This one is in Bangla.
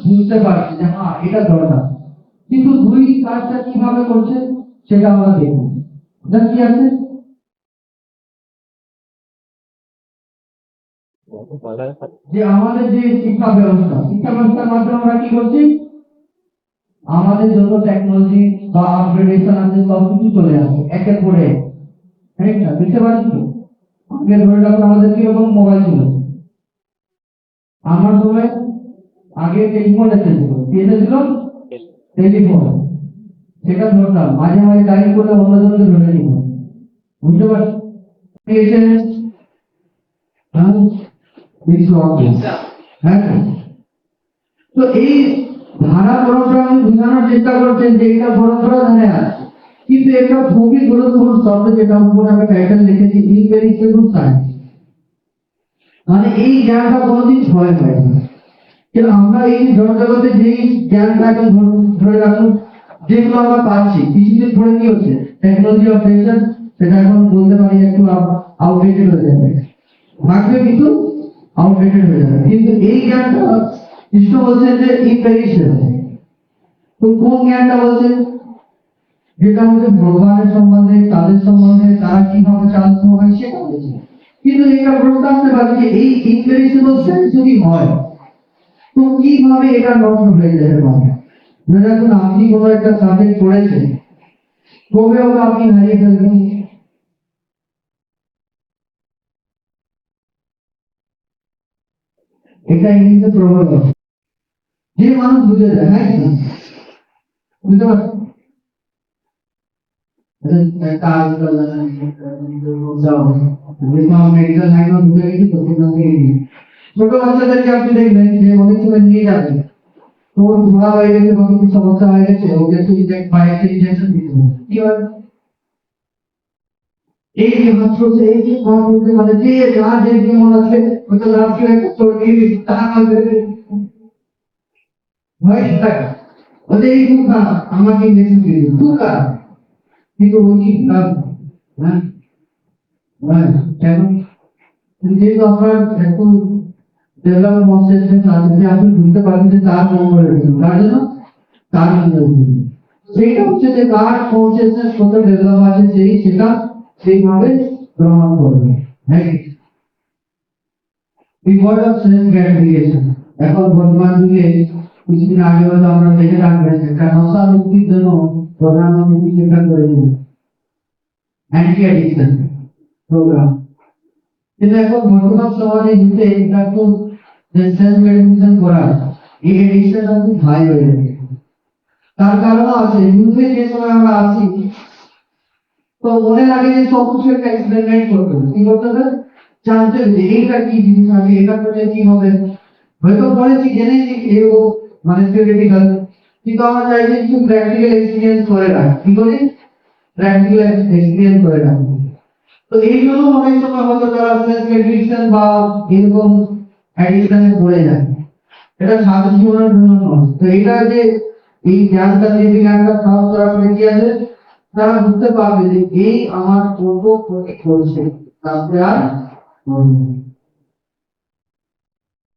বুঝতে পারছি যে হ্যাঁ এটা দরকার, কিন্তু দুই কাজটা কিভাবে করছে সেটা আমরা দেখব। কি আছে যে আমাদের যে শিক্ষা ব্যবস্থার মাধ্যমে আমরা কি করছি, আমাদের যত টেকনোলজি বা আপগ্রেডেশন আছে সব কিছু চলে আসে একের পরে এক। ঠিক না? বুঝতে পারছি তো? আগে ধরে রাখুন আমাদের কিরকম মোবাইল ছিল, আমার সময় আগে টেলিফোন এসেছিল, কি এসেছিল? টেলিফোন। সেটা ধরতাম, মাঝে মাঝে ডায়াল করলে অন্যজনকে ধরে নিব। বুঝতে পারছি? এসে হ্যাঁ হ্যাঁ। তো এই ধারা পরম্পরা আমি বোঝানোর চেষ্টা করছেন যে এটা পরম্পরা ধারে আছে, কিন্তু একটা খুবই গুরুত্বপূর্ণ শব্দ যেটা উপরে আমি টাইটেল লিখেছি ইম্পেরিশেবল সায়েন্স, মানে এই জ্ঞানটা কোনোদিন ক্ষয় হয় না। কিন্তু আমরা এই জগতে যেই জ্ঞানটা এখন ধরে রাখুন, যেগুলো আমরা পাচ্ছি কিছুদিন পরে কি হচ্ছে টেকনোলজি অপারেশন, সেটা এখন বলতে পারি একটু আউটডেটেড হয়ে যাবে, ভাগবে কিন্তু আউটডেটেড হয়ে যাবে। কিন্তু এই জ্ঞানটা কৃষ্ণ বলছেন যে ইম্পেরিশেবল। তো কোন জ্ঞানটা বলছেন? যেটা আমাদের ভগবানের সম্বন্ধে, তাদের সম্বন্ধে, তারা কিভাবে চালিত হয় সেটা বলছে। কিন্তু এটা প্রশ্ন আসতে পারে যে এই ইম্পেরিশেবল সায়েন্স যদি হয় তো কিভাবে এটা নষ্ট হয়ে যেতে পারে? ধরুন আপনি কোনো একটা সাবজেক্ট পড়েছেন, কবে ওটা আপনি হারিয়ে ফেলবেন? এটা ইংরেজিতে প্রভাব আছে, যে মানুষ বুঝে যায়, হ্যাঁ বুঝতে পারছেন? মেডিকেল লাইনে ঢুকে গেছি তো ছোট বাচ্চাদেরকে আপনি দেখবেন যে অনেক সময় নিয়ে যাবেন, তো ওর ধোয়া হয়ে গেছে বা কিছু সমস্যা হয়ে গেছে, ওকে ইনজেকশন দিতে হবে। কি হয়? এই যে মাত্র এই যে মানে যে যা যে মন আছে ওটা লাস্ট একটা চড়িয়ে দিচ্ছি তা হবে ভয় থাকে ওদের এই দুঃখা আমাকে ইনজেকশন দিয়ে দিল দুঃখা, কিন্তু ওই কি হ্যাঁ হ্যাঁ কেন? যেহেতু আপনার একটু ডেভেলপমেন্ট কনসেপ্ট আছে, আপনি বুঝতে পারবেন যে তার মন করে তার জন্য তার সেইটা হচ্ছে যে কার কনসিয়াসনেস কত ডেভেলপ আছে সেই সেটা সেইভাবে গ্রহণ করবে। হ্যাঁ, রিওয়ার্ড অফ সেলফ গ্র্যাটিফিকেশন। এখন বর্তমান যুগে কিছুদিন আগে হয়তো আমরা দেখে থাকবেন একটা নশা মুক্তির জন্য প্রধানমন্ত্রী চিন্তা করেছিলেন অ্যান্টি অ্যাডিকশন প্রোগ্রাম। কিন্তু এখন বর্তমান সমাজে যুগে এটা খুব যে সেলফ গ্র্যাটিফিকেশন করা এই এডিকশনটা খুব হাই হয়ে গেছে। তার কারণ আছে যুগে যে সময় আমরা আসি তো মনে লাগে যে সব কিছু একটা এক্সপেরিমেন্ট করতে হবে, কি করতে হবে? জানতে হবে এইটা কি জিনিস আছে, এটা করলে কি হবে। হয়তো পড়েছি জেনেছি এও মানে থিওরিটিক্যাল, কিন্তু আমরা চাই যে কিছু প্র্যাকটিক্যাল এক্সপেরিয়েন্স করে রাখি। কি করি? প্র্যাকটিক্যাল এক্সপেরিয়েন্স করে রাখি। তো এই জন্য অনেক সময় হয়তো যারা সেলফ এডিকশন বা এরকম অ্যাডিকশনে পড়ে যায়, এটা সারা জীবনের জন্য নয়। তো এটা যে এই জ্ঞানটা যে জ্ঞানটা খাওয়া করা করে কি আছে, তারা বুঝতে পারবে যে এই আমার পূর্ব ক্ষতি করছে, তারপরে আর